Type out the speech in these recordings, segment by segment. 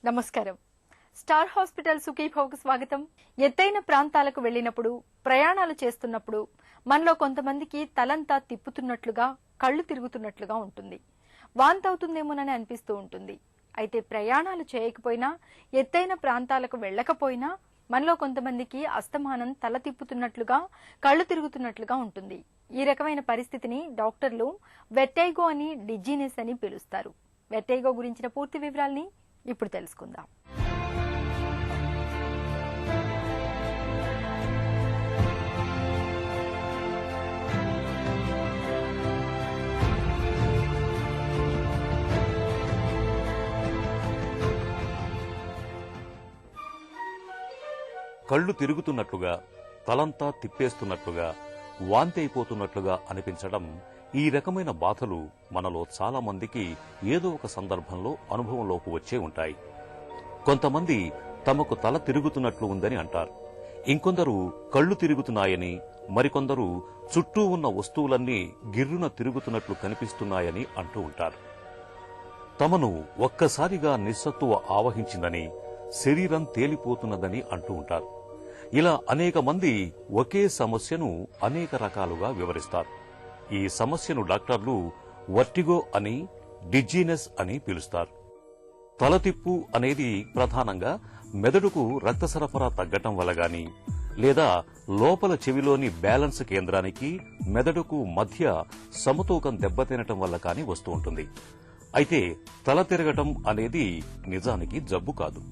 నమస్కారం. Star hospital సుఖీభవకు స్వాగతం. ఎత్తైన ప్రాంతాలకు వెళ్లినప్పుడు, ప్రయాణాలు చేస్తున్నప్పుడు మనలో కొంతమందికి తలంతా తిప్పుతున్నట్లుగా, కళ్ళు తిరుగుతున్నట్లుగా ఉంటుంది. వాంతవుతుందేమోనని అనిపిస్తూ ఉంటుంది. అయితే ప్రయాణాలు చేయకపోయినా, ఎత్తైన ప్రాంతాలకు వెళ్లకపోయినా మనలో కొంతమందికి అస్తమానం తల తిప్పుతున్నట్లుగా, కళ్ళు తిరుగుతున్నట్లుగా ఉంటుంది. ఈ రకమైన పరిస్థితిని డాక్టర్లు వెర్టిగో అని, డిజీనెస్ అని పిలుస్తారు. వెర్టిగో గురించిన పూర్తి వివరాల్ని ఇప్పుడు తెలుసుకుందాం. కళ్ళు తిరుగుతున్నట్లుగా, తలంతా తిప్పేస్తున్నట్లుగా, వాంతి అయిపోతున్నట్లుగా అనిపించడం, ఈ రకమైన బాధలు మనలో చాలా మందికి ఏదో ఒక సందర్భంలో అనుభవంలోకి వచ్చే ఉంటాయి. కొంతమంది తమకు తల తిరుగుతున్నట్లు ఉందని అంటారు. ఇంకొందరు కళ్ళు తిరుగుతున్నాయని, మరికొందరు చుట్టూ ఉన్న వస్తువులన్నీ గిర్రున తిరుగుతున్నట్లు కనిపిస్తున్నాయని అంటూ ఉంటారు. తమను ఒక్కసారిగా నిస్సత్తువ ఆవహించిందని, శరీరం తేలిపోతున్నదని అంటూ ఉంటారు. ఇలా అనేక మంది ఒకే సమస్యను అనేక రకాలుగా వివరిస్తారు. ఈ సమస్యను డాక్టర్లు వర్టిగో అని, డిజీనెస్ అని పిలుస్తారు. తలతిప్పు అనేది ప్రధానంగా మెదడుకు రక్త సరఫరా తగ్గటం వల్ల గాని, లేదా లోపల చెవిలోని బ్యాలెన్స్ కేంద్రానికి మెదడుకు మధ్య సమతూకం దెబ్బతినటం వల్ల కాని వస్తూ ఉంటుంది. అయితే తల తిరగటం అనేది నిజానికి జబ్బు కాదు,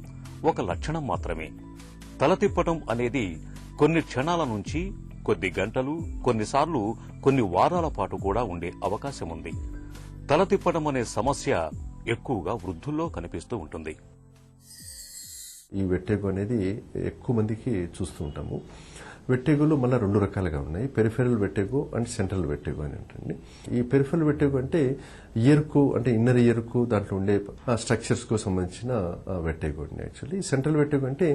ఒక లక్షణం మాత్రమే. తల తిప్పటం అనేది కొన్ని క్షణాల నుంచి కొద్ది గంటలు, కొన్నిసార్లు కొన్ని వారాల పాటు కూడా ఉండే అవకాశం ఉంది. తల తిప్పడం అనే సమస్య ఎక్కువగా వృద్ధుల్లో కనిపిస్తూ ఉంటుంది. ఈ వెర్టిగో అనేది ఎక్కువ మందికి చూస్తూ ఉంటాము. వెర్టిగోలో మళ్ళీ రెండు రకాలుగా ఉన్నాయి. Peripheral vertigo and central vertigo అని ఉంటుంది. ఈ పెరిఫెరల్ వెర్టిగో అంటే ఇయర్కు, అంటే ఇన్నర్ ఇయర్కు దాంట్లో ఉండే స్ట్రక్చర్స్ కు సంబంధించిన వెర్టిగో అండి. యాక్చువల్లీ సెంట్రల్ వెర్టిగో అంటే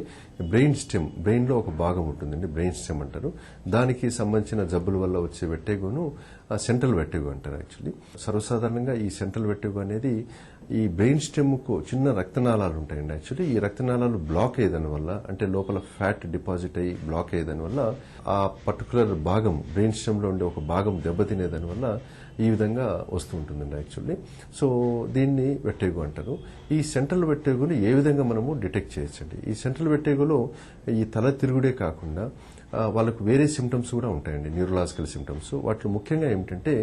బ్రెయిన్ స్టెమ్, బ్రెయిన్ లో ఒక భాగం ఉంటుందండి, బ్రెయిన్ స్టెమ్ అంటారు. దానికి సంబంధించిన జబ్బుల వల్ల వచ్చే వెర్టిగోను సెంట్రల్ వెర్టిగో అంటారు. యాక్చువల్లీ సర్వసాధారణంగా ఈ సెంట్రల్ వెర్టిగో అనేది ఈ బ్రెయిన్ స్టెమ్ కు చిన్న రక్తనాళాలు ఉంటాయండి. యాక్చువల్లీ ఈ రక్తనాళాలు బ్లాక్ అయ్యేదాని వల్ల, అంటే లోపల ఫ్యాట్ డిపాజిట్ అయ్యి బ్లాక్ అయ్యేదాని వల్ల ఆ పర్టికులర్ భాగం, బ్రెయిన్ స్టెమ్ లో ఉండే ఒక భాగం దెబ్బతినేదాని వల్ల ఈ విధంగా వస్తూ ఉంటుందండి యాక్చువల్లీ. సో దీన్ని వెర్టిగో అంటారు. ఈ సెంట్రల్ వెర్టిగోని ఏ విధంగా మనము డిటెక్ట్ చేయొచ్చండి? ఈ సెంట్రల్ వెర్టిగోలో ఈ తల తిరుగుడే కాకుండా వాళ్ళకు వేరే సిమ్టమ్స్ కూడా ఉంటాయండి, న్యూరలాజికల్ సిమ్టమ్స్. వాటిలో ముఖ్యంగా ఏమిటంటే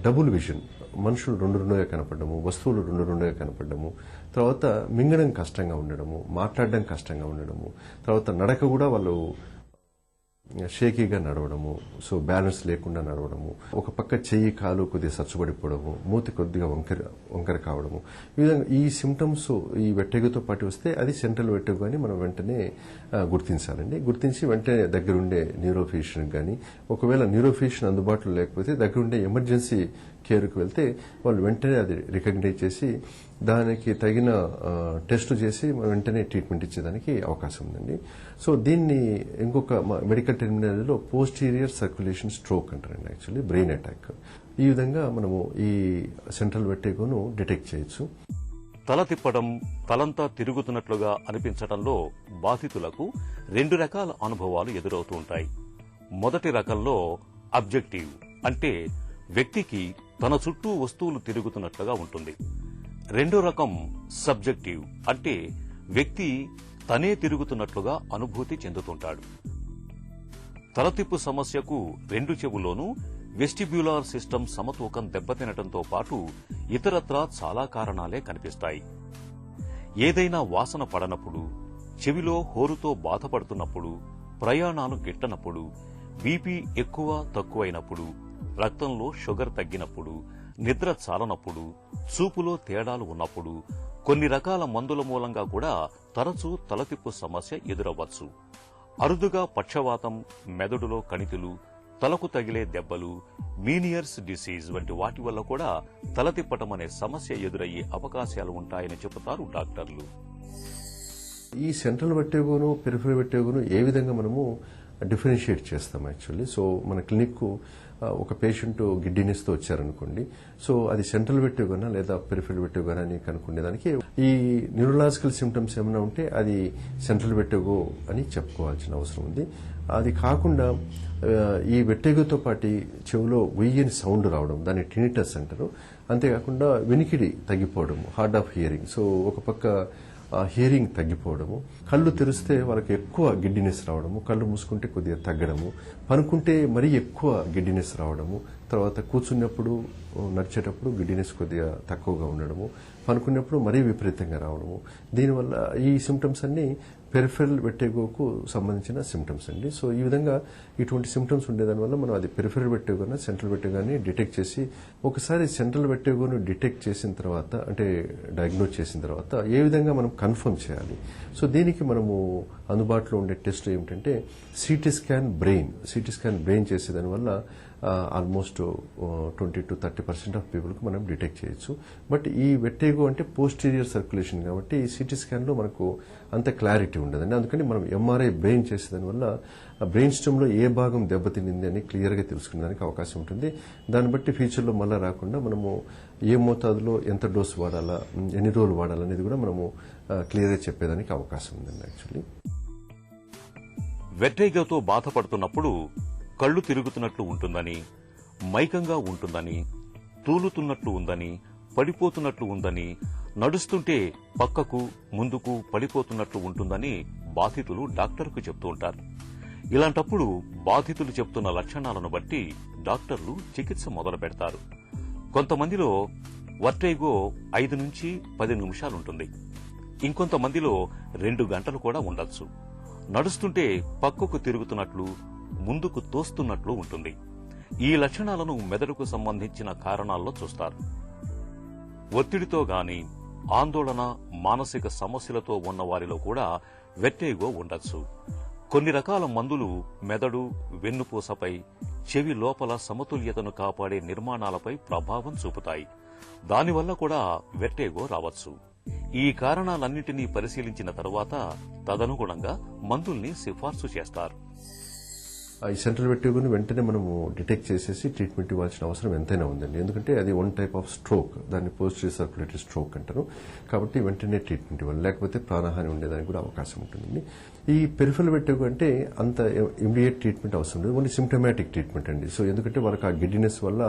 డబుల్ విజన్, మనుషులు రెండు రెండుగా కనపడము, వస్తువులు రెండు రెండుగా కనపడము, తర్వాత మింగడం కష్టంగా ఉండడము, మాట్లాడడం కష్టంగా ఉండడము, తర్వాత నడక కూడా వాళ్ళు షేకీగా నడవడము, సో బ్యాలెన్స్ లేకుండా నడవడము, ఒక పక్క చెయ్యి కాలు కొద్దిగా సచ్చుబడిపోవడము, మూతి కొద్దిగా వంకర కావడము. ఈ విధంగా ఈ సిమ్టమ్స్ ఈ వెర్టిగోతో పాటు వస్తే అది సెంట్రల్ వెర్టిగో అని మనం వెంటనే గుర్తించాలండి. గుర్తించి వెంటనే దగ్గరుండే న్యూరోఫిజిషియన్ కానీ, ఒకవేళ న్యూరోఫిజిషియన్ అందుబాటులో లేకపోతే దగ్గరుండే ఎమర్జెన్సీ కేర్కు వెళ్తే వాళ్ళు వెంటనే అది రికగ్నైజ్ చేసి దానికి తగిన టెస్టు చేసి వెంటనే ట్రీట్మెంట్ ఇచ్చేదానికి అవకాశం ఉందండి. సో దీన్ని ఇంకొక మెడికల్ టెర్మినాలజీలో పోస్టీరియర్ సర్క్యులేషన్ స్ట్రోక్ అంటారండి, యాక్చువల్లీ బ్రెయిన్ అటాక్. ఈ విధంగా మనము ఈ సెంట్రల్ వెర్టిగోను డిటెక్ట్ చేయొచ్చు. తల తిప్పడం, తలంతా తిరుగుతున్నట్లుగా అనిపించడంలో బాధితులకు రెండు రకాల అనుభవాలు ఎదురవుతూ ఉంటాయి. మొదటి రకంలో అబ్జెక్టివ్, అంటే వ్యక్తికి తన చుట్టూ వస్తువులు తిరుగుతున్నట్లుగా ఉంటుంది. రెండో రకం సబ్జెక్టివ్, అంటే వ్యక్తి తనే తిరుగుతున్నట్లుగా అనుభూతి చెందుతుంటాడు. తలతిప్పు సమస్యకు రెండు చెవుల్లోనూ వెస్టిబ్యులార్ సిస్టమ్ సమతూకం దెబ్బతినటంతో పాటు ఇతరత్రా చాలా కారణాలే కనిపిస్తాయి. ఏదైనా వాసన పడనప్పుడు, చెవిలో హోరుతో బాధపడుతున్నప్పుడు, ప్రయాణాలు గిట్టనప్పుడు, బీపీ ఎక్కువ తక్కువైనప్పుడు, రక్తంలో షుగర్ తగ్గినప్పుడు, నిద్ర చాలనప్పుడు, చూపులో తేడాలు ఉన్నప్పుడు, కొన్ని రకాల మందుల మూలంగా కూడా తరచూ తలతిప్పు సమస్య ఎదురవ్వచ్చు. అరుదుగా పక్షవాతం, మెదడులో కణితులు, తలకు తగిలే దెబ్బలు, మీనియర్స్ డిసీజ్ వంటి వాటి వల్ల కూడా తలతిప్పటం అనే సమస్య ఎదురయ్యే అవకాశాలు ఉంటాయని చెబుతారు డాక్టర్లు. ఈ సెంట్రల్ వెర్టిగోను, పెరిఫెరల్ వెర్టిగోను ఏ విధంగా మనము డిఫరెన్షియేట్ చేస్తాం యాక్చువల్లీ. సో మన క్లినిక్ ఒక పేషెంట్ గిడ్డినెస్తో వచ్చారనుకోండి, సో అది సెంట్రల్ వెట్టిగోనా లేదా పెరిఫెరల్ వెట్టిగోనా అని కనుక్కునేదానికి ఈ న్యూరలాజికల్ సిమ్టమ్స్ ఏమైనా ఉంటే అది సెంట్రల్ వెట్టిగో అని చెప్పుకోవాల్సిన అవసరం ఉంది. అది కాకుండా ఈ వెట్టిగోతో పాటు చెవిలో వెయ్యని సౌండ్ రావడం, దాన్ని టినిటస్ అంటారు. అంతేకాకుండా వెనికిడి తగ్గిపోవడం, హార్డ్ ఆఫ్ హియరింగ్. సో ఒక పక్క హియరింగ్ తగ్గిపోవడము, కళ్ళు తెరిస్తే వాళ్ళకి ఎక్కువ గిడ్డినెస్ రావడము, కళ్ళు మూసుకుంటే కొద్దిగా తగ్గడము, పనుకుంటే మరీ ఎక్కువ గిడ్డినెస్ రావడము, తర్వాత కూర్చున్నప్పుడు నడిచేటప్పుడు గిడ్డినెస్ కొద్దిగా తక్కువగా ఉండడము, పనుకున్నప్పుడు మరీ విపరీతంగా రావడము. దీనివల్ల ఈ సిమ్టమ్స్ అన్ని పెరిఫెరల్ వెట్టిగోకు సంబంధించిన సిమ్టమ్స్ అండి. సో ఈ విధంగా ఇటువంటి సిమ్టమ్స్ ఉండేదానివల్ల మనం అది పెరిఫెరల్ వెట్టిగోనా సెంట్రల్ వెట్టిగోని డిటెక్ట్ చేసి, ఒకసారి సెంట్రల్ వెట్టిగోను డిటెక్ట్ చేసిన తర్వాత అంటే డయాగ్నోజ్ చేసిన తర్వాత ఏ విధంగా మనం కన్ఫర్మ్ చేయాలి. సో దీనికి మనము అందుబాటులో ఉండే టెస్ట్ ఏమిటంటే సిటీ స్కాన్ బ్రెయిన్ చేసేదానివల్ల ఆల్మోస్ట్ 20 to 30% ఆఫ్ పీపుల్కి మనం డిటెక్ట్ చేయొచ్చు. బట్ ఈ వెట్టిగో అంటే పోస్టీరియర్ సర్క్యులేషన్ కాబట్టి ఈ సిటీ స్కాన్లో మనకు అంత క్లారిటీ ఉండదండి. అందుకని మనం ఎంఆర్ఐ బ్రెయిన్ చేసేదానివల్ల బ్రెయిన్ స్టెమ్లో ఏ భాగం దెబ్బతినింది అని క్లియర్గా తెలుసుకునేదానికి అవకాశం ఉంటుంది. దాన్ని బట్టి ఫ్యూచర్లో మళ్ళీ రాకుండా మనము ఏ మోతాదులో ఎంత డోస్ వాడాలా, ఎన్ని రోజులు వాడాలనేది కూడా మనము క్లియర్గా చెప్పేదానికి అవకాశం ఉందండి యాక్చువల్లీ. వెట్టిగోతో బాధపడుతున్నప్పుడు కళ్ళు తిరుగుతున్నట్లు ఉంటుందని, మైకంగా ఉంటుందని, తూలుతున్నట్లు ఉందని, పడిపోతున్నట్లు ఉందని, నడుస్తుంటే పక్కకు ముందుకు పడిపోతున్నట్లు ఉంటుందని బాధితులు డాక్టర్కు చెప్తూ ఉంటారు. ఇలాంటప్పుడు బాధితులు చెప్తున్న లక్షణాలను బట్టి డాక్టర్లు చికిత్స మొదలు పెడతారు. కొంతమందిలో వెర్టిగో 5 నుంచి 10 నిమిషాలుంటుంది. ఇంకొంతమందిలో 2 గంటలు కూడా ఉండొచ్చు. నడుస్తుంటే పక్కకు తిరుగుతున్నట్లు, ముందుకు తోస్తున్నట్లు ఉంటుంది. ఈ లక్షణాలను మెదడుకు సంబంధించిన కారణాల్లో చూస్తారు. ఒత్తిడితో గాని, ఆందోళన, మానసిక సమస్యలతో ఉన్న వారిలో కూడా వెర్టిగో ఉండొచ్చు. కొన్ని రకాల మందులు మెదడు, వెన్నుపూసపై, చెవి లోపల సమతుల్యతను కాపాడే నిర్మాణాలపై ప్రభావం చూపుతాయి. దానివల్ల కూడా వెర్టిగో రావచ్చు. ఈ కారణాలన్నింటినీ పరిశీలించిన తరువాత తదనుగుణంగా మందుల్ని సిఫార్సు చేస్తారు. ఈ సెంట్రల్ వెట్టిగోని వెంటనే మనము డిటెక్ట్ చేసేసి ట్రీట్మెంట్ ఇవ్వాల్సిన అవసరం ఎంతైనా ఉందండి. ఎందుకంటే అది వన్ టైప్ ఆఫ్ స్ట్రోక్, దాన్ని పోస్టీరియర్ సర్క్యులేటరీ స్ట్రోక్ అంటారు. కాబట్టి వెంటనే ట్రీట్మెంట్ ఇవ్వాలి, లేకపోతే ప్రాణహాని ఉండేదానికి కూడా అవకాశం ఉంటుందండి. ఈ పెరిఫెరల్ వెట్టిగో అంటే అంత ఇమీడియట్ ట్రీట్మెంట్ అవసరం లేదు, ఓన్లీ సిమ్టమాటిక్ ట్రీట్మెంట్ అండి. సో ఎందుకంటే వాళ్ళకి ఆ గిడ్డినెస్ వల్ల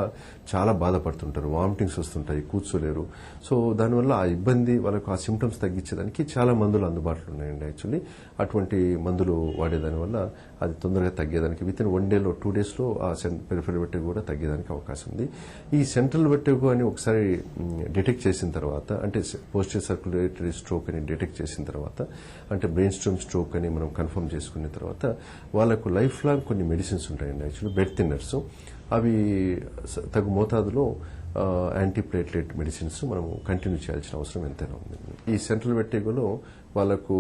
చాలా బాధపడుతుంటారు, వామిటింగ్స్ వస్తుంటాయి, కూర్చోలేరు. సో దానివల్ల ఆ ఇబ్బంది, వాళ్ళకు ఆ సిమ్టమ్స్ తగ్గించేదానికి చాలా మందులు అందుబాటులో ఉన్నాయండి యాక్చువల్లీ. అటువంటి మందులు వాడేదానివల్ల అది తొందరగా తగ్గేదానికి వితిన్ 1 day 2 days ఆ పెరిఫెరల్ వెట్టిగో కూడా తగ్గేదానికి అవకాశం ఉంది. ఈ సెంట్రల్ వెట్టిగో అని ఒకసారి డిటెక్ట్ చేసిన తర్వాత, అంటే పోస్టీరియర్ సర్క్యులేటరీ స్ట్రోక్ అని డిటెక్ట్ చేసిన తర్వాత, అంటే బ్రెయిన్ స్టెమ్ స్ట్రోక్ అని మనం కన్ఫర్మ్ చేసుకున్న తర్వాత వాళ్ళకు లైఫ్ లాంగ్ కొన్ని మెడిసిన్స్ ఉంటాయండి యాక్చువల్లీ, బెడ్ థిన్నర్స్. అవి తగు మోతాదులో యాంటీప్లేట్లెట్ మెడిసిన్స్ మనము కంటిన్యూ చేయాల్సిన అవసరం ఎంతైనా ఉంది. ఈ సెంట్రల్ వెట్టిగోలో వాళ్ళకు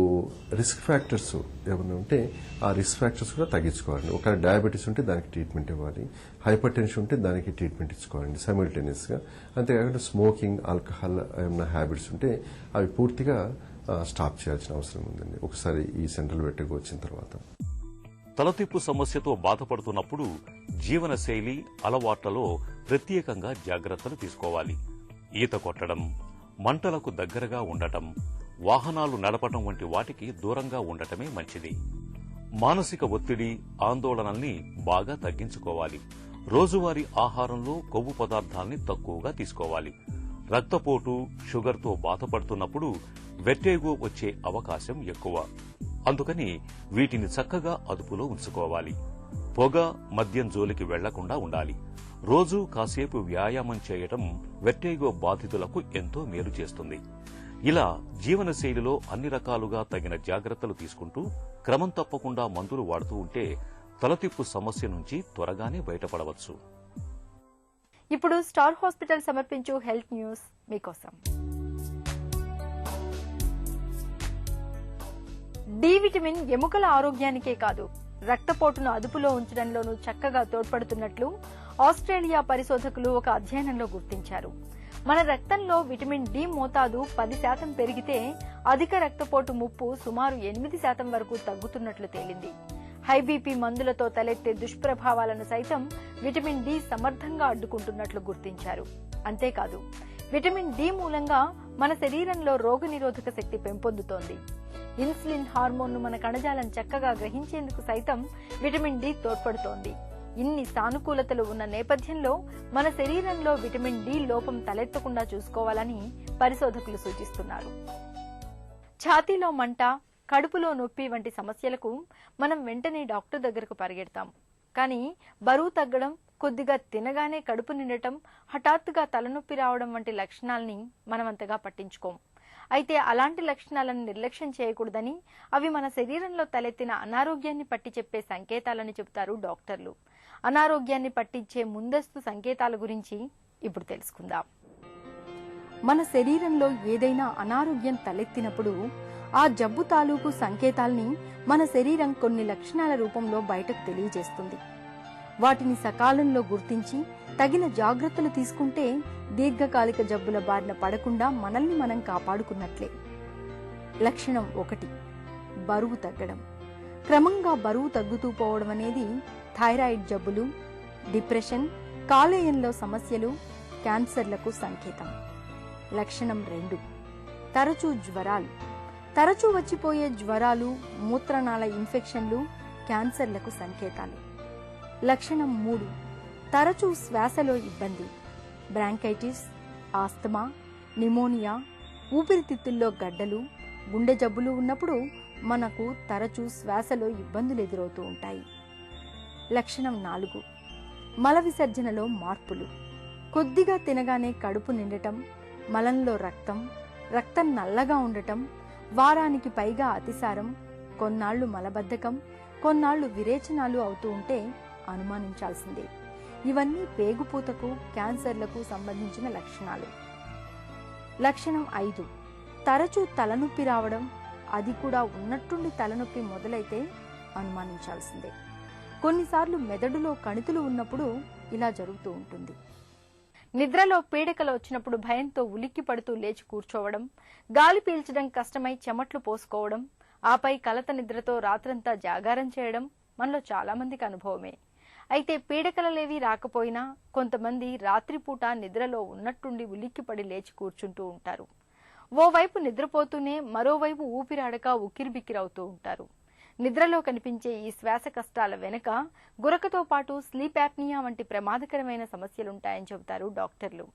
రిస్క్ ఫ్యాక్టర్స్ ఏమైనా ఉంటే ఆ రిస్క్ ఫ్యాక్టర్స్ కూడా తగ్గించుకోవాలండి. ఒకవేళ డయాబెటీస్ ఉంటే దానికి ట్రీట్మెంట్ ఇవ్వాలి, హైపర్ టెన్షన్ ఉంటే దానికి ట్రీట్మెంట్ ఇచ్చుకోవాలండి సైమల్టేనియస్గా. అంతేకాకుండా స్మోకింగ్, ఆల్కహాల్ ఏమైనా హ్యాబిట్స్ ఉంటే అవి పూర్తిగా స్టాప్ చేయాల్సిన అవసరం ఉందండి ఒకసారి ఈ సెంట్రల్ వెట్టిగో వచ్చిన తర్వాత. తలతిప్పు సమస్యతో బాధపడుతున్నప్పుడు జీవనశైలి, అలవాట్లలో ప్రత్యేకంగా జాగ్రత్తలు తీసుకోవాలి. ఈత కొట్టడం, మంటలకు దగ్గరగా ఉండటం, వాహనాలు నడపటం వంటి వాటికి దూరంగా ఉండటమే మంచిది. మానసిక ఒత్తిడి, ఆందోళనల్ని బాగా తగ్గించుకోవాలి. రోజువారీ ఆహారంలో కొవ్వు పదార్థాల్ని తక్కువగా తీసుకోవాలి. రక్తపోటు, షుగర్తో బాధపడుతున్నప్పుడు వెర్టిగో వచ్చే అవకాశం ఎక్కువ. అందుకని వీటిని చక్కగా అదుపులో ఉంచుకోవాలి. పొగ, మద్యం జోలికి వెళ్లకుండా ఉండాలి. రోజూ కాసేపు వ్యాయామం చేయటం వెర్టిగో బాధితులకు ఎంతో మేలు చేస్తుంది. ఇలా జీవనశైలిలో అన్ని రకాలుగా తగిన జాగ్రత్తలు తీసుకుంటూ క్రమం తప్పకుండా మందులు వాడుతూ ఉంటే తలతిప్పు సమస్య నుంచి త్వరగానే బయటపడవచ్చు. ఇప్పుడు స్టార్ హాస్పిటల్ సమర్పించు హెల్త్ న్యూస్ మీకోసం. డి విటమిన్ ఎముకల ఆరోగ్యానికే కాదు, రక్తపోటును అదుపులో ఉంచడంలోనూ చక్కగా తోడ్పడుతున్నట్లు ఆస్ట్రేలియా పరిశోధకులు ఒక అధ్యయనంలో గుర్తించారు. మన రక్తంలో విటమిన్ డి మోతాదు 10% పెరిగితే అధిక రక్తపోటు ముప్పు సుమారు 8% వరకు తగ్గుతున్నట్లు తేలింది. హై బీపీ మందులతో తలెత్తే దుష్ప్రభావాలను సైతం విటమిన్ డి సమర్థంగా అడ్డుకుంటున్నట్లు గుర్తించారు. అంతేకాదు విటమిన్ డి మూలంగా మన శరీరంలో రోగనిరోధక శక్తి పెంపొందుతోంది. ఇన్సులిన్ హార్మోన్ను మన కణజాలం చక్కగా గ్రహించేందుకు సైతం విటమిన్ డి తోడ్పడుతోంది. ఇన్ని సానుకూలతలు ఉన్న నేపథ్యంలో మన శరీరంలో విటమిన్ డి లోపం తలెత్తకుండా చూసుకోవాలని పరిశోధకులు సూచిస్తున్నారు. ఛాతీలో మంట, కడుపులో నొప్పి వంటి సమస్యలకు మనం వెంటనే డాక్టర్ దగ్గరకు పరిగెడతాం. కానీ బరువు తగ్గడం, కొద్దిగా తినగానే కడుపు నిండటం, హఠాత్తుగా తలనొప్పి రావడం వంటి లక్షణాలని మనమంతగా పట్టించుకోం. అయితే అలాంటి లక్షణాలను నిర్లక్ష్యం చేయకూడదని, అవి మన శరీరంలో తలెత్తిన అనారోగ్యాన్ని పట్టి చెప్పే సంకేతాలని చెబుతారు డాక్టర్లు. అనారోగ్యాన్ని పట్టించే ముందస్తు సంకేతాల గురించి ఇప్పుడు తెలుసుకుందాం. మన శరీరంలో ఏదైనా అనారోగ్యం తలెత్తినప్పుడు ఆ జబ్బు తాలూకు సంకేతాల్ని మన శరీరం కొన్ని లక్షణాల రూపంలో బయటకు తెలియజేస్తుంది. వాటిని సకాలంలో గుర్తించి తగిన జాగ్రత్తలు తీసుకుంటే దీర్ఘకాలిక జబ్బుల బారిన పడకుండా మనల్ని మనం కాపాడుకున్నట్లే. లక్షణం 1, బరువు తగ్గడం. క్రమంగా బరువు తగ్గుతూ పోవడం అనేది థైరాయిడ్ జబ్బులు, డిప్రెషన్, కాలేయంలో సమస్యలు, క్యాన్సర్లకు సంకేతం. లక్షణం 2, తరచూ జ్వరాలు. తరచూ వచ్చిపోయే జ్వరాలు, మూత్రనాళ ఇన్ఫెక్షన్లు క్యాన్సర్లకు సంకేతాలు. లక్షణం 3, తరచూ శ్వాసలో ఇబ్బంది. బ్రాంకైటిస్, ఆస్తమా, నిమోనియా, ఊపిరితిత్తుల్లో గడ్డలు, గుండె జబ్బులు ఉన్నప్పుడు మనకు తరచూ శ్వాసలో ఇబ్బందులు ఎదురవుతూ ఉంటాయి. లక్షణం 4, మల విసర్జనలో మార్పులు. కొద్దిగా తినగానే కడుపు నిండటం, మలంలో రక్తం నల్లగా ఉండటం, వారానికి పైగా అతిసారం, కొన్నాళ్లు మలబద్ధకం, కొన్నాళ్లు విరేచనాలు అవుతూ ఉంటే అనుమానించాల్సిందే. ఇవన్నీ పేగుపూతకు, క్యాన్సర్లకు సంబంధించిన లక్షణాలు. లక్షణం 5, తరచూ తలనొప్పి రావడం. అది కూడా ఉన్నట్టుండి తలనొప్పి మొదలైతే అనుమానించాల్సిందే. కొన్నిసార్లు మెదడులో కణితులు ఉన్నప్పుడు ఇలా జరుగుతూ ఉంటుంది. నిద్రలో పీడకలు వచ్చినప్పుడు భయంతో ఉలిక్కి పడుతూ లేచి కూర్చోవడం, గాలి పీల్చడం కష్టమై చెమట్లు పోసుకోవడం, ఆపై కలత నిద్రతో రాత్రంతా జాగారం చేయడం మనలో చాలా మందికి అనుభవమే. అయితే పీడకలలేవీ రాకపోయినా కొంతమంది రాత్రిపూట నిద్రలో ఉన్నట్టుండి ఉలిక్కిపడి లేచి కూర్చుంటూ ఉంటారు. ఓవైపు నిద్రపోతూనే మరోవైపు ఊపిరాడక ఉక్కిరిబిక్కిరవుతూ ఉంటారు. నిద్రలో కనిపించే ఈ శ్వాస కష్టాల వెనుక గురకతో పాటు స్లీప్ యాప్నియా వంటి ప్రమాదకరమైన సమస్యలుంటాయని చెబుతారు డాక్టర్లు.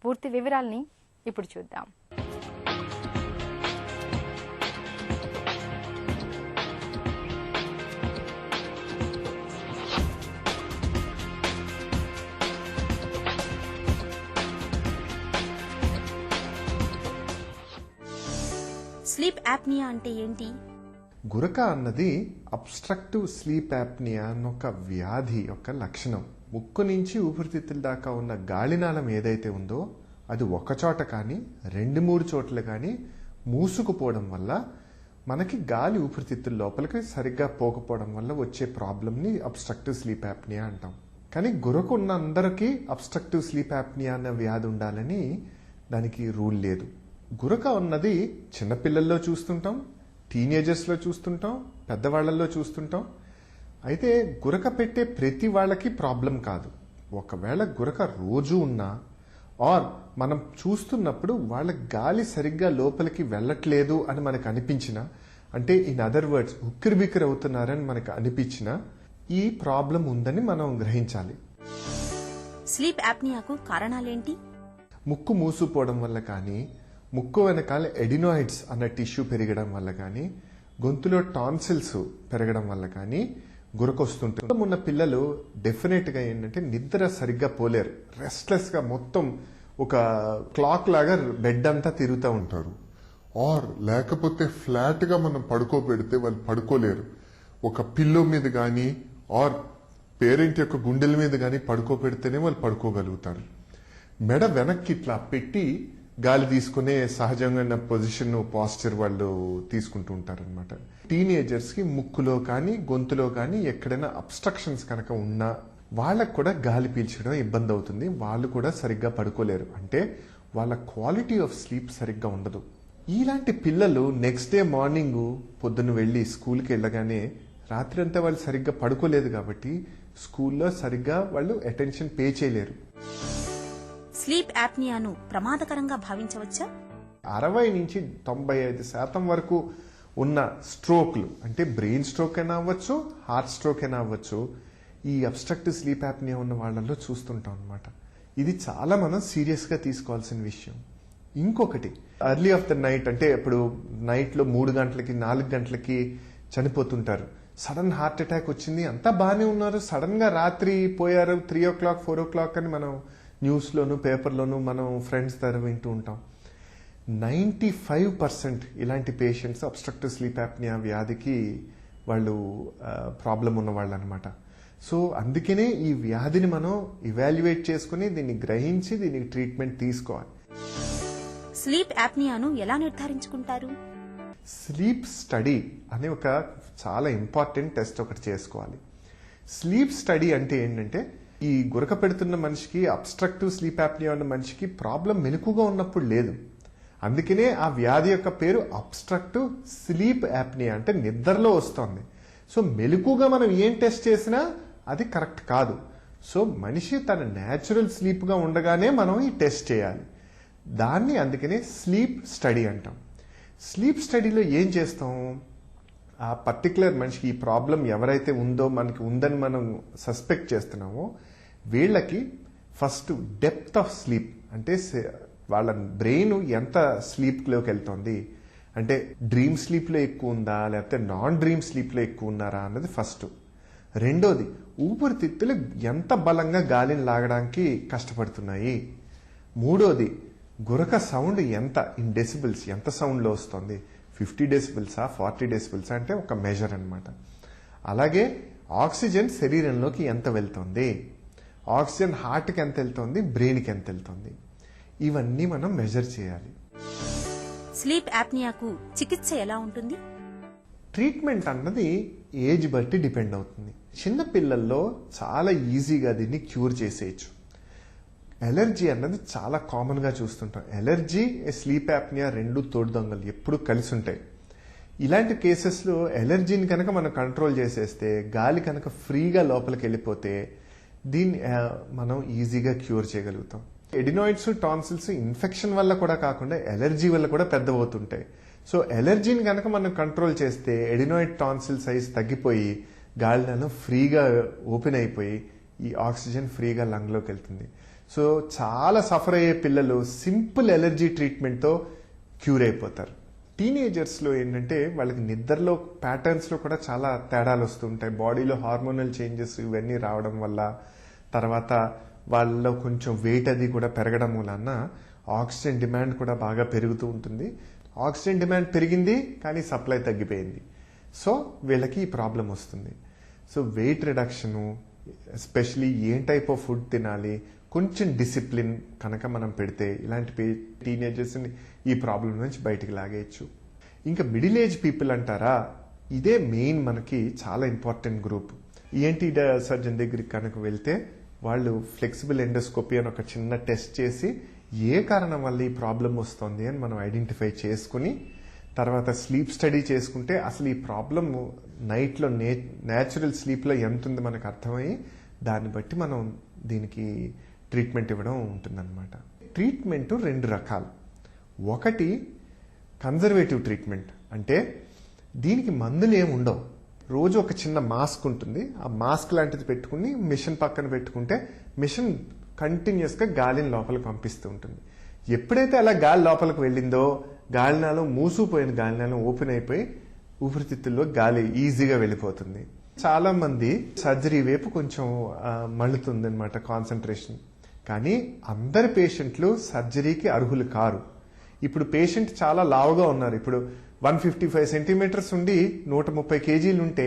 పూర్తి వివరాల్ని ఇప్పుడు చూద్దాం. స్లీప్ యాప్నియా అంటే ఏంటి? గురక అన్నది అబ్స్ట్రక్టివ్ స్లీప్ యాప్నియా అన్నొక వ్యాధి యొక్క లక్షణం. ముక్కు నుంచి ఊపిరితిత్తుల దాకా ఉన్న గాలినాళం ఏదైతే ఉందో అది ఒకచోట కానీ 2-3 చోట్ల కానీ మూసుకుపోవడం వల్ల మనకి గాలి ఊపిరితిత్తుల లోపలికి సరిగ్గా పోకపోవడం వల్ల వచ్చే ప్రాబ్లంని అబ్స్ట్రక్టివ్ స్లీప్ యాప్నియా అంటాం. కానీ గురక ఉన్న అందరికీ అబ్స్ట్రక్టివ్ స్లీప్ యాప్నియా అన్న వ్యాధి ఉండాలని దానికి రూల్ లేదు. గురక ఉన్నది చిన్నపిల్లల్లో చూస్తుంటాం, టీనేజర్స్లో చూస్తుంటాం, పెద్దవాళ్లలో చూస్తుంటాం. అయితే గురక పెట్టే ప్రతి వాళ్ళకి ప్రాబ్లం కాదు. ఒకవేళ గురక రోజు ఉన్నా ఆర్ మనం చూస్తున్నప్పుడు వాళ్ళ గాలి సరిగ్గా లోపలికి వెళ్ళట్లేదు అని మనకు అనిపించినా, అంటే ఇన్ అదర్ వర్డ్స్ ఉక్కిరిబిక్కిరి అవుతున్నారని మనకు అనిపించినా ఈ ప్రాబ్లం ఉందని మనం గ్రహించాలి. స్లీప్ యాప్నియాకు కారణాలేంటి? ముక్కు మూసుకుపోవడం వల్ల కానీ, ముక్కు వెనకాల ఎడినాయిడ్స్ అన్న టిష్యూ పెరగడం వల్ల కానీ, గొంతులో టాన్సిల్స్ పెరగడం వల్ల కానీ గురకొస్తుంటుంది. ఉన్న పిల్లలు డెఫినెట్ గా ఏంటంటే నిద్ర సరిగ్గా పోలేరు, రెస్ట్లెస్ గా మొత్తం ఒక క్లాక్ లాగా బెడ్ అంతా తిరుగుతూ ఉంటారు. ఆర్ లేకపోతే ఫ్లాట్ గా మనం పడుకోబెడితే వాళ్ళు పడుకోలేరు. ఒక పిల్లో మీద గాని ఆర్ పేరెంట్ యొక్క గుండెల మీద గాని పడుకోబెడితేనే వాళ్ళు పడుకోగలుగుతారు. మెడ వెనక్కి ఇట్లా పెట్టి గాలి తీసుకునే సహజంగా పొజిషన్ పాస్చర్ వాళ్ళు తీసుకుంటూ ఉంటారనమాట. టీనేజర్స్ కి ముక్కులో కానీ గొంతులో కానీ ఎక్కడైనా అబ్స్ట్రక్షన్స్ కనుక ఉన్నా వాళ్ళకు కూడా గాలి పీల్చడం ఇబ్బంది అవుతుంది. వాళ్ళు కూడా సరిగ్గా పడుకోలేరు, అంటే వాళ్ళ క్వాలిటీ ఆఫ్ స్లీప్ సరిగ్గా ఉండదు. ఇలాంటి పిల్లలు నెక్స్ట్ డే మార్నింగ్ పొద్దున్న వెళ్లి స్కూల్కి వెళ్ళగానే రాత్రి అంతా వాళ్ళు సరిగ్గా పడుకోలేదు కాబట్టి స్కూల్లో సరిగ్గా వాళ్ళు అటెన్షన్ పే చేయలేరు. స్లీప్ యాప్నియాను ప్రమాదకరంగా భావించవచ్చా? 60 నుంచి 95% వరకు ఉన్న స్ట్రోక్లు, అంటే బ్రెయిన్ స్ట్రోక్ అయినా అవ్వచ్చు, హార్ట్ స్ట్రోక్ అయినా అవ్వచ్చు, ఈ అబ్స్ట్రక్టివ్ స్లీప్ యాప్నియా ఉన్న వాళ్ళలో చూస్తుంటాం అనమాట. ఇది చాలా మనం సీరియస్గా తీసుకోవాల్సిన విషయం. ఇంకొకటి, ఎర్లీ ఆఫ్ ద నైట్, అంటే ఇప్పుడు నైట్లో 3 గంటలకి 4 గంటలకి చనిపోతుంటారు. సడన్ హార్ట్ అటాక్ వచ్చింది, అంతా బాగానే ఉన్నారు, సడన్ గా రాత్రి పోయారు, 3 o'clock 4 o'clock అని మనం న్యూస్లోను పేపర్లోను మనం ఫ్రెండ్స్ ద్వారా వింటూ ఉంటాం. 95% ఇలాంటి పేషెంట్స్ అబ్స్ట్రక్టివ్ స్లీప్ యాప్నియా వ్యాధికి వాళ్ళు ప్రాబ్లం ఉన్న వాళ్ళు అనమాట. సో అందుకనే ఈ వ్యాధిని మనం ఇవాల్యుయేట్ చేసుకుని దీన్ని గ్రహించి దీనికి ట్రీట్మెంట్ తీసుకోవాలి. స్లీప్ యాప్నియాను ఎలా నిర్ధారించుకుంటారు? స్లీప్ స్టడీ అనే ఒక చాలా ఇంపార్టెంట్ టెస్ట్ ఒకటి చేసుకోవాలి. స్లీప్ స్టడీ అంటే ఏంటంటే, ఈ గురక పెడుతున్న మనిషికి, అబ్స్ట్రక్టివ్ స్లీప్ యాప్నియా ఉన్న మనిషికి ప్రాబ్లం మెలకుగా ఉన్నప్పుడు లేదు. అందుకనే ఆ వ్యాధి యొక్క పేరు అబ్స్ట్రక్టివ్ స్లీప్ యాప్నియా, అంటే నిద్రలో వస్తుంది. సో మెలకుగా మనం ఏం టెస్ట్ చేసినా అది కరెక్ట్ కాదు. సో మనిషి తన న్యాచురల్ స్లీప్గా ఉండగానే మనం ఈ టెస్ట్ చేయాలి. దాన్ని అందుకనే స్లీప్ స్టడీ అంటాం. స్లీప్ స్టడీలో ఏం చేస్తాం, ఆ పర్టికులర్ మనిషికి ఈ ప్రాబ్లం ఎవరైతే ఉందో, మనకి ఉందని మనం సస్పెక్ట్ చేస్తున్నామో, వీళ్ళకి ఫస్ట్ డెప్త్ ఆఫ్ స్లీప్, అంటే వాళ్ళ బ్రెయిన్ ఎంత స్లీప్లోకి వెళ్తుంది, అంటే డ్రీమ్ స్లీప్లో ఎక్కువ ఉందా లేకపోతే నాన్ డ్రీమ్ స్లీప్లో ఎక్కువ ఉన్నారా అన్నది ఫస్ట్. రెండోది, ఊపిరితిత్తులు ఎంత బలంగా గాలిని లాగడానికి కష్టపడుతున్నాయి. మూడోది, గురక సౌండ్ ఎంత ఇన్ డెసిబిల్స్, ఎంత సౌండ్లో వస్తుంది, 50 డెసిబిల్సా 40 డెసిబిల్సా అంటే ఒక మెజర్ అనమాట. అలాగే ఆక్సిజన్ శరీరంలోకి ఎంత వెళ్తుంది, ఆక్సిజన్ హార్ట్కి ఎంత వెళ్తుంది, బ్రెయిన్కి ఎంత వెళ్తుంది, ఇవన్నీ మనం మెజర్ చేయాలి. స్లీప్ యాప్నియాకు చికిత్స ఎలా ఉంటుంది? ట్రీట్మెంట్ అన్నది ఏజ్ బట్టి డిపెండ్ అవుతుంది. చిన్న పిల్లల్లో చాలా ఈజీగా దీన్ని క్యూర్ చేసేయచ్చు. ఎలర్జీ అన్నది చాలా కామన్గా చూస్తుంటాం. ఎలర్జీ, స్లీప్ యాప్నియా రెండు తోడు దొంగలు, ఎప్పుడు కలిసి ఉంటాయి. ఇలాంటి కేసెస్లో ఎలర్జీని కనుక మనం కంట్రోల్ చేసేస్తే, గాలి కనుక ఫ్రీగా లోపలికి వెళ్ళిపోతే దీన్ని మనం ఈజీగా క్యూర్ చేయగలుగుతాం. ఎడినాయిడ్స్, టాన్సిల్స్ ఇన్ఫెక్షన్ వల్ల కూడా కాకుండా ఎలర్జీ వల్ల కూడా పెద్దవవుతుంటాయి. సో ఎలర్జీని కనుక మనం కంట్రోల్ చేస్తే ఎడినాయిడ్ టాన్సిల్ సైజ్ తగ్గిపోయి గాలిలో ఫ్రీగా ఓపెన్ అయిపోయి ఈ ఆక్సిజన్ ఫ్రీగా లంగ్లోకి వెళ్తుంది. సో చాలా సఫర్ అయ్యే పిల్లలు సింపుల్ ఎలర్జీ ట్రీట్మెంట్తో క్యూర్ అయిపోతారు. టీనేజర్స్లో ఏంటంటే వాళ్ళకి నిద్రలో ప్యాటర్న్స్లో కూడా చాలా తేడాలు వస్తుంటాయి. బాడీలో హార్మోనల్ చేంజెస్ ఇవన్నీ రావడం వల్ల, తర్వాత వాళ్ళలో కొంచెం వెయిట్ అది కూడా పెరగడం వలన ఆక్సిజన్ డిమాండ్ కూడా బాగా పెరుగుతూ ఉంటుంది. ఆక్సిజన్ డిమాండ్ పెరిగింది కానీ సప్లై తగ్గిపోయింది. సో వీళ్ళకి ఈ ప్రాబ్లం వస్తుంది. సో వెయిట్ రిడక్షను, ఎస్పెషలీ ఏం టైప్ ఆఫ్ ఫుడ్ తినాలి, కొంచెం డిసిప్లిన్ కనుక మనం పెడితే ఇలాంటి టీనేజర్స్ని ఈ ప్రాబ్లం నుంచి బయటికి లాగేయచ్చు. ఇంకా మిడిల్ ఏజ్ పీపుల్ అంటారా, ఇదే మెయిన్ మనకి చాలా ఇంపార్టెంట్ గ్రూప్. ఈఎన్టీ సర్జన్ దగ్గరికి కనుక వెళ్తే వాళ్ళు ఫ్లెక్సిబుల్ ఎండోస్కోపీ అని ఒక చిన్న టెస్ట్ చేసి ఏ కారణం వల్ల ఈ ప్రాబ్లం వస్తుంది అని మనం ఐడెంటిఫై చేసుకుని, తర్వాత స్లీప్ స్టడీ చేసుకుంటే అసలు ఈ ప్రాబ్లం నైట్లో న్యాచురల్ స్లీప్లో ఎంత ఉంది మనకు అర్థమయ్యి దాన్ని బట్టి మనం దీనికి ట్రీట్మెంట్ ఇవ్వడం ఉంటుందన్నమాట. ట్రీట్మెంట్ 2 రకాలు. ఒకటి కన్జర్వేటివ్ ట్రీట్మెంట్, అంటే దీనికి మందులు ఏమి ఉండవు. రోజు ఒక చిన్న మాస్క్ ఉంటుంది, ఆ మాస్క్ లాంటిది పెట్టుకుని మిషన్ పక్కన పెట్టుకుంటే మిషన్ కంటిన్యూస్గా గాలిని లోపలికి పంపిస్తూ ఉంటుంది. ఎప్పుడైతే అలా గాలి లోపలికి వెళ్ళిందో గాలినాళం మూసుకుపోయిన గాలినాళం ఓపెన్ అయిపోయి ఊపిరితిత్తుల్లో గాలి ఈజీగా వెళ్ళిపోతుంది. చాలా మంది సర్జరీ వైపు కొంచెం మళ్ళుతుంది అనమాట కాన్సన్ట్రేషన్. కానీ అందరి పేషెంట్లు సర్జరీకి అర్హులు కారు. ఇప్పుడు పేషెంట్ చాలా లావుగా ఉన్నారు, ఇప్పుడు 155 సెంటీమీటర్స్ ఉండి 130 కేజీలు ఉంటే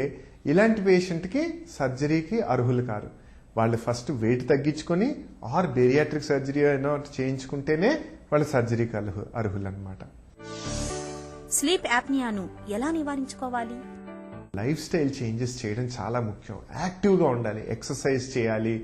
ఇలాంటి పేషెంట్కి సర్జరీకి అర్హులు కారు. వాళ్ళు ఫస్ట్ వెయిట్ తగ్గించుకొని ఆర్ బేరియాట్రిక్ సర్జరీ అయినా చేయించుకుంటేనే వాళ్ళు సర్జరీకి అర్హులు అనమాట. స్లీప్ యాప్నియాను ఎలా నివారించుకోవాలి? లైఫ్ స్టైల్ చేంజెస్ చేయడం చాలా ముఖ్యం. యాక్టివ్గా ఉండాలి, ఎక్సర్సైజ్ చేయాలి,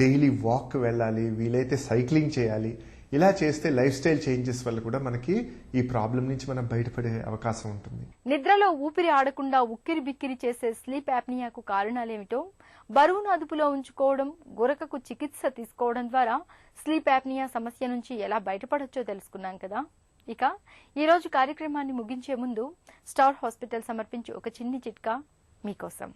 డైలీ వాక్ వెళ్ళాలి, వీలైతే సైక్లింగ్ చేయాలి. ఇలా చేస్తే లైఫ్ స్టైల్ చేంజెస్ వల్ల కూడా మనకి ఈ ప్రాబ్లం నుంచి మనం బయటపడే అవకాశం ఉంటుంది. నిద్రలో ఊపిరి ఆడకుండా ఉక్కిరి బిక్కిరి చేసే స్లీప్ యాప్నియాకు కారణాలేమిటో, బరువును అదుపులో ఉంచుకోవడం, గురకకు చికిత్స తీసుకోవడం ద్వారా స్లీప్ యాప్నియా సమస్య నుంచి ఎలా బయటపడొచ్చో తెలుసుకున్నాం కదా. ఇక ఈ రోజు కార్యక్రమాన్ని ముగించే ముందు స్టార్ హాస్పిటల్ సమర్పించే ఒక చిన్ని చిట్కా మీకోసం.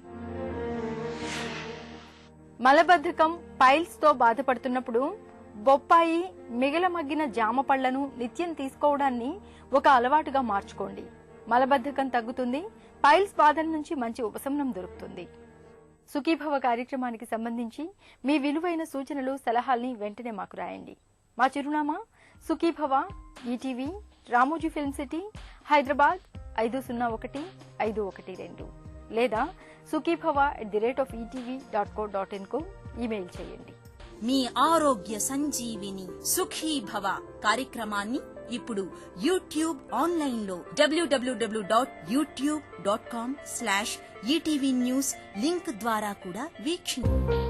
మలబద్ధకం, పైల్స్ తో బాధపడుతున్నప్పుడు బొప్పాయి, మిగలమగ్గిన జామ పళ్లను నిత్యం తీసుకోవడాన్ని ఒక అలవాటుగా మార్చుకోండి. మలబద్ధకం తగ్గుతుంది, పైల్స్ బాధల నుంచి మంచి ఉపశమనం దొరుకుతుంది. సుఖీభవ కార్యక్రమానికి సంబంధించి మీ విలువైన సూచనలు, సలహాల్ని వెంటనే మాకు రాయండి. మా చిరునామా Sukhibhava, ETV, Ramoji film city, Hyderabad 501512 లేదా sukhibhava@etv.co.in కు ఈమెయిల్ చేయండి. మీ ఆరోగ్య సంజీవిని సుఖీ భవ కార్యక్రమాన్ని ఇప్పుడు యూట్యూబ్ ఆన్లైన్ లో www.youtube.com/etv news లింక్ ద్వారా కూడా వీక్షించండి.